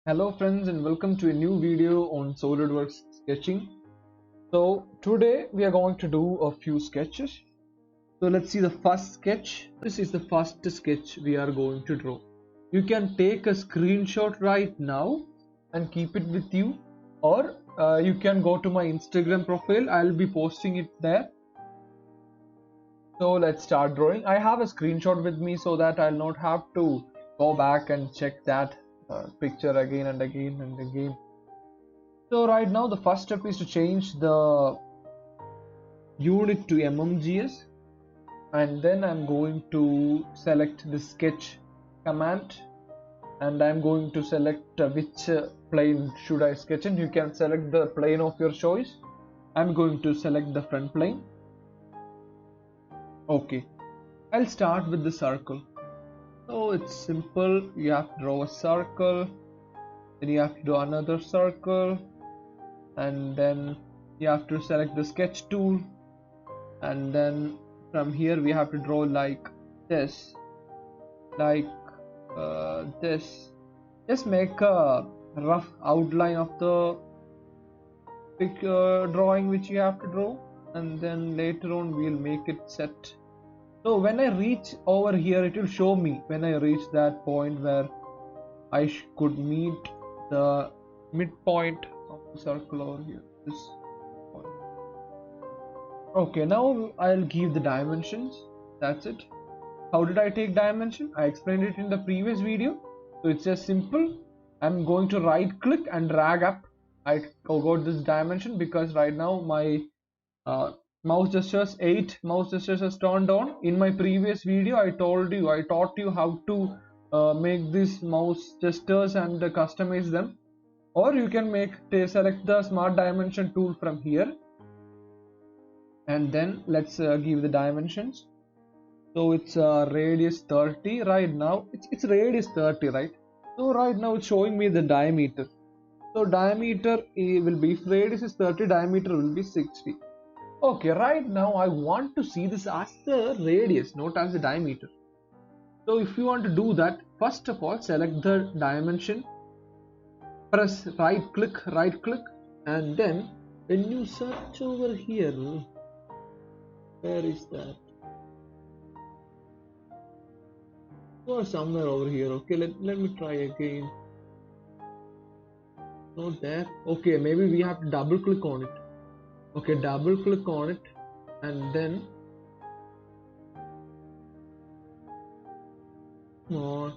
Hello friends and welcome to a new video on Solidworks sketching. So today we are going to do a few sketches. So let's see the first sketch. This is the first sketch we are going to draw. You can take a screenshot right now and keep it with you, or you can go to my Instagram profile. I'll be posting it there. So let's start drawing. I have a screenshot with me so that I'll not have to go back and check that picture again and again and again. So right now the first step is to change the unit to mmgs, and then I'm going to select the sketch command, and I'm going to select which plane should I sketch in. You can select the plane of your choice. I'm going to select the front plane. Okay, I'll start with the circle. So it's simple. You have to draw a circle, then you have to draw another circle, and then you have to select the sketch tool, and then from here we have to draw like this, this. Just make a rough outline of the drawing which you have to draw, and then later on we'll make it set. So when I reach over here, it will show me when I reach that point where I could meet the midpoint of the circle over here, this point. Okay, now I'll give the dimensions. That's it. How did I take dimension? I explained it in the previous video. So it's just simple. I'm going to right click and drag up. I got this dimension because right now my mouse gestures, 8 mouse gestures is turned on. In my previous video I taught you how to make these mouse gestures and customize them, or you can select the smart dimension tool from here, and then let's give the dimensions. So it's radius 30 right now. It's radius 30, right? So right now it's showing me the diameter. So diameter will be, if radius is 30, diameter will be 60. Okay, right now I want to see this as the radius, not as the diameter. So if you want to do that, first of all select the dimension, press right click, and then when you search over here, where is that? Or somewhere over here. Okay, let me try again. Not there. Okay, maybe we have to double click on it. Okay, double click on it, and then no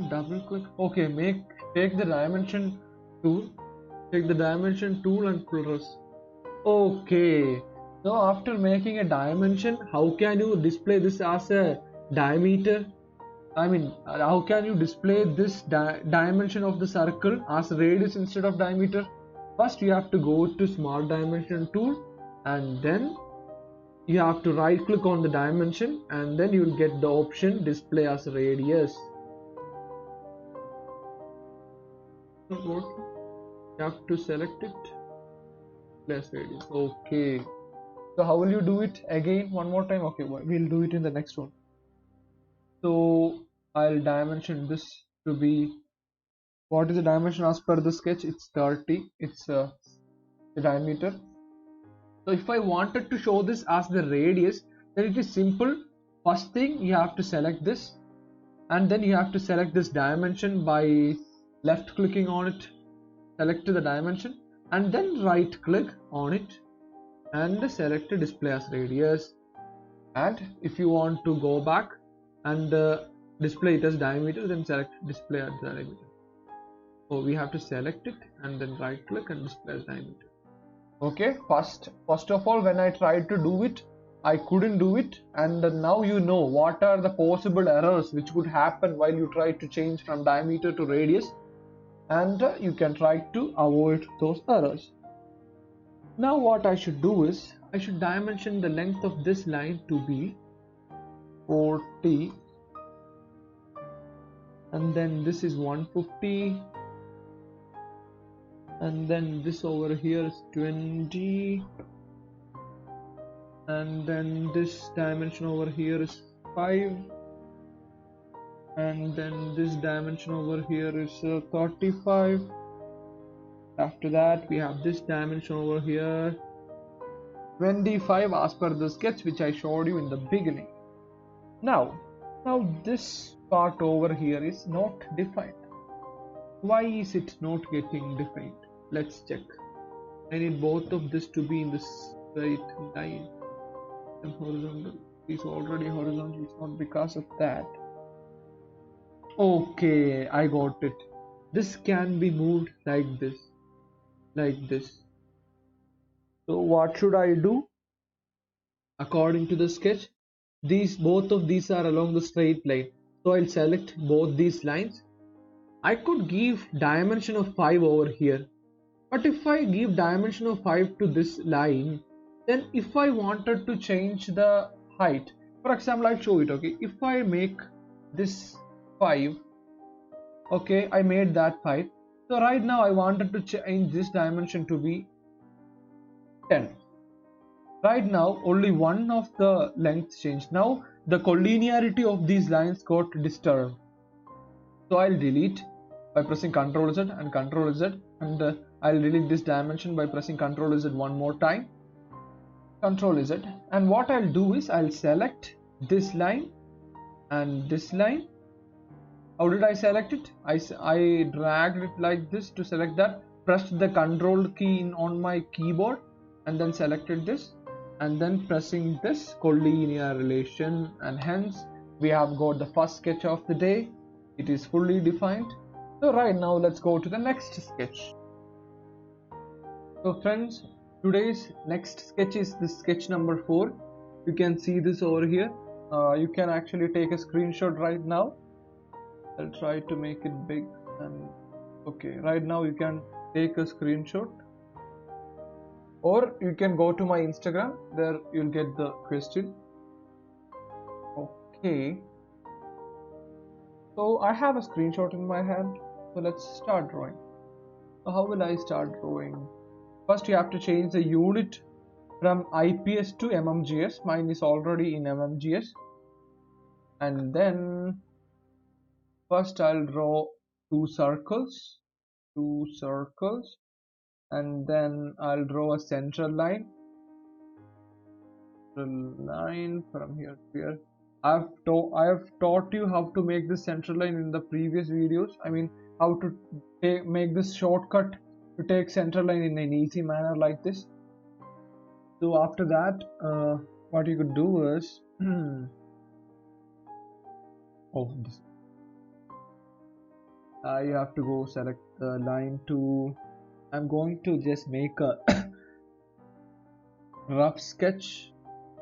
double click. Okay, take the dimension tool, and press. Okay, so after making a dimension, how can you display this as a diameter? I mean, how can you display this dimension of the circle as radius instead of diameter? First you have to go to smart dimension tool, and then you have to right click on the dimension, and then you will get the option display as radius. You have to select it, plus radius. Okay, so how will you do it again one more time? Okay, we'll do it in the next one. So I'll dimension this to be, what is the dimension as per the sketch? It's 30. It's the diameter. So if I wanted to show this as the radius, then it is simple. First thing, you have to select this, and then you have to select this dimension by left clicking on it, select the dimension, and then right click on it and select display as radius. And if you want to go back and display it as diameter, then select display as diameter. So we have to select it and then right click and display as diameter. Okay, first of all, when I tried to do it, I couldn't do it, and now you know what are the possible errors which could happen while you try to change from diameter to radius, and you can try to avoid those errors. Now what I should do is, I should dimension the length of this line to be 40, and then this is 150, and then this over here is 20, and then this dimension over here is 5, and then this dimension over here is 35. After that we have this dimension over here 25 as per the sketch which I showed you in the beginning. Now this part over here is not defined. Why is it not getting defined? Let's check. I need both of this to be in the straight line and horizontal. It's already horizontal, it's not because of that. Okay, I got it. This can be moved like this, like this. So what should I do? According to the sketch, both of these are along the straight line. So I'll select both these lines. I could give dimension of 5 over here. But if I give dimension of 5 to this line, then if I wanted to change the height, for example, I'll show it. Okay, if I make this 5, okay, I made that 5. So right now I wanted to change this dimension to be 10. Right now only one of the lengths changed. Now the collinearity of these lines got disturbed. So I'll delete by pressing Ctrl Z and Ctrl Z, and I'll delete this dimension by pressing Ctrl Z one more time. Ctrl Z, and what I'll do is I'll select this line and this line. How did I select it? I dragged it like this to select that, pressed the Control key on my keyboard and then selected this, and then pressing this collinear relation, and hence we have got the first sketch of the day. It is fully defined. So right now let's go to the next sketch. So friends, today's next sketch is this sketch number 4. You can see this over here. You can actually take a screenshot right now. I'll try to make it big, and okay, right now you can take a screenshot, or you can go to my Instagram. There you'll get the question. Okay, so I have a screenshot in my hand, so let's start drawing. So how will I start drawing? First you have to change the unit from IPS to mmgs. Mine is already in mmgs, and then first I'll draw two circles, and then I'll draw a central line from here to here. I have taught you how to make this central line in the previous videos. I mean, how to make this shortcut to take central line in an easy manner like this. So after that, what you could do is this. You have to go select the line to. I'm going to just make a rough sketch.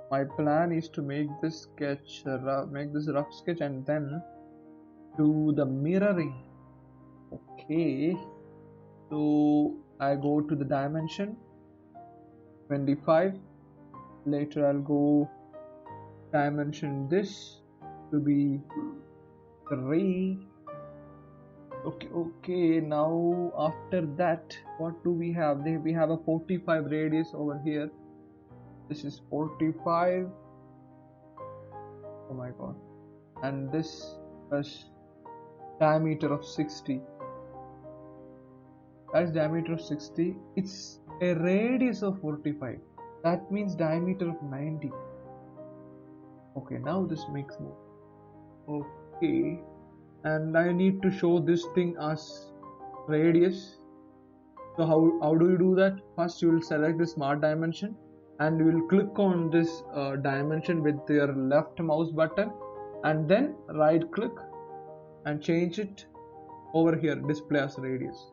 My plan is to make this sketch, rough sketch, and then do the mirroring. Okay, so I go to the dimension 25. Later I'll go dimension this to be 3. Okay, now after that, what do we have? We have a 45 radius over here. This is 45. Oh my god. And this is diameter of 60. That's diameter of 60. It's a radius of 45. That means diameter of 90. Okay, now this makes more. Okay, and I need to show this thing as radius. So how do you do that? First you will select the smart dimension, and you will click on this dimension with your left mouse button, and then right click and change it over here, display as radius.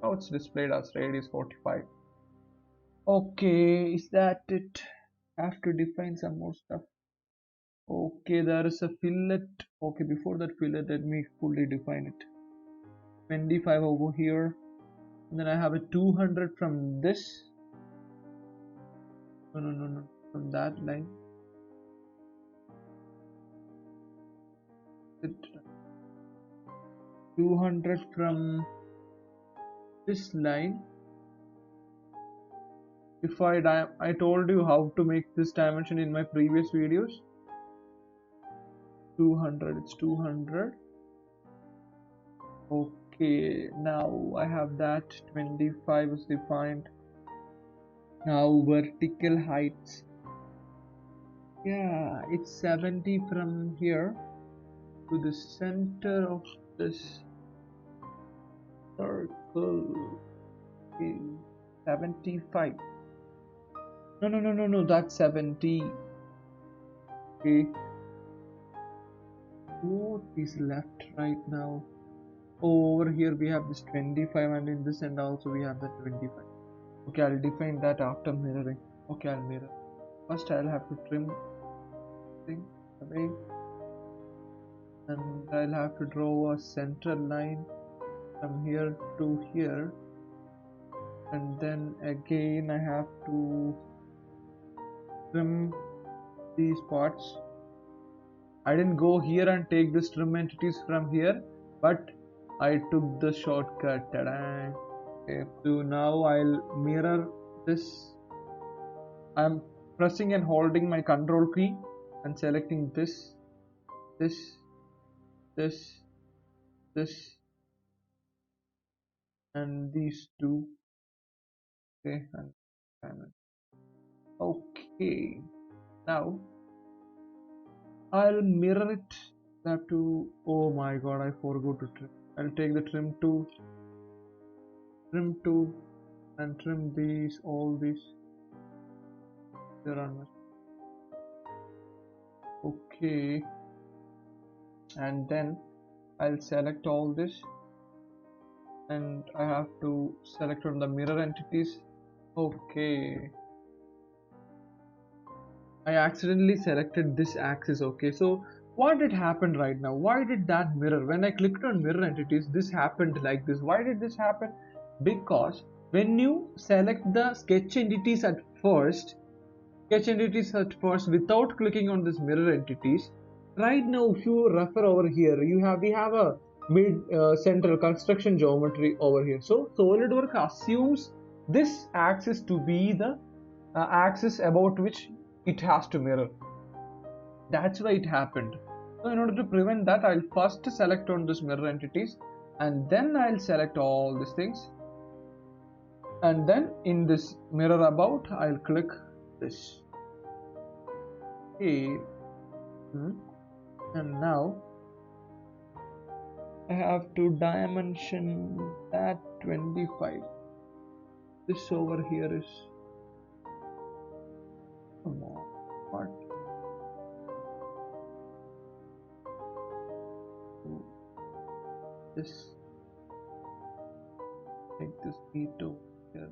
Now it's displayed as radius 45. Okay, is that it? I have to define some more stuff. Okay, there is a fillet. Okay, before that fillet, let me fully define it. 25 over here, and then I have a 200 from this. No, from that line. 200 from this line. If I told you how to make this dimension in my previous videos. 200, it's 200. Okay, now I have that 25 is defined. Now vertical heights. Yeah, it's 70 from here to the center of this circle is 75. No, that's 70. Okay, what is left right now? Over here we have this 25, and in this end also we have the 25. Okay, I'll define that after mirroring. Okay, I'll mirror. First I'll have to trim thing away, and I'll have to draw a central line from here to here, and then again I have to trim these parts. I didn't go here and take this trim entities from here, but I took the shortcut. Ta-da. Okay, so now I'll mirror this. I'm pressing and holding my control key and selecting this, this, this, and these two. Okay, and okay. Now I'll mirror it. I have to. Oh my god! I forgot to trim. I'll take the trim tool, and trim these, all these. There are much. Okay, and then I'll select all this, and I have to select on the mirror entities. Okay, I accidentally selected this axis. Okay, so what did happen right now? Why did that mirror, when I clicked on mirror entities, this happened like this? Why did this happen? Because when you select the sketch entities at first without clicking on this mirror entities, right now if you refer over here, we have a mid central construction geometry over here. So SolidWorks assumes this axis to be the axis about which it has to mirror. That's why it happened. So in order to prevent that, I'll first select on this mirror entities, and then I'll select all these things, and then in this mirror about I'll click this. Okay, and now I have to dimension that 25. This over here is, come on, what? This, make this beat over here.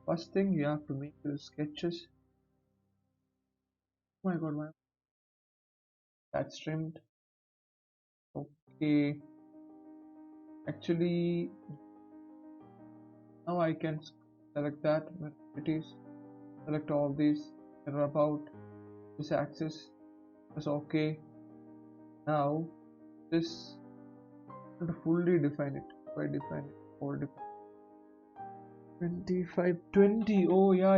First thing you have to make your sketches. Oh my god, that's trimmed. Okay, actually now I can select that it is, select all these, mirror about this axis, press OK. Now this, to fully define it, I define it, all define 25, 20. Oh yeah,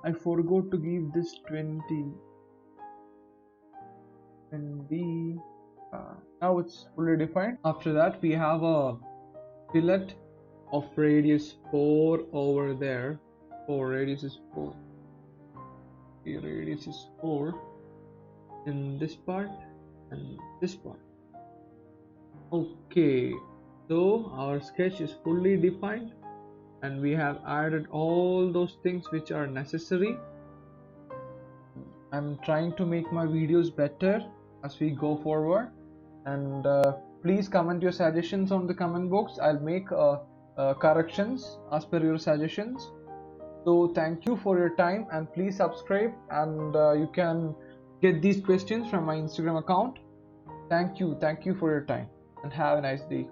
I forgot to give this 20. And the now it's fully defined. After that we have a fillet of radius 4 over there. 4, radius is 4. The radius is 4 in this part and this part. Okay, so our sketch is fully defined, and we have added all those things which are necessary. I'm trying to make my videos better as we go forward, and please comment your suggestions on the comment box. I'll make corrections as per your suggestions. So thank you for your time, and please subscribe, and you can get these questions from my Instagram account. Thank you for your time, and have a nice day.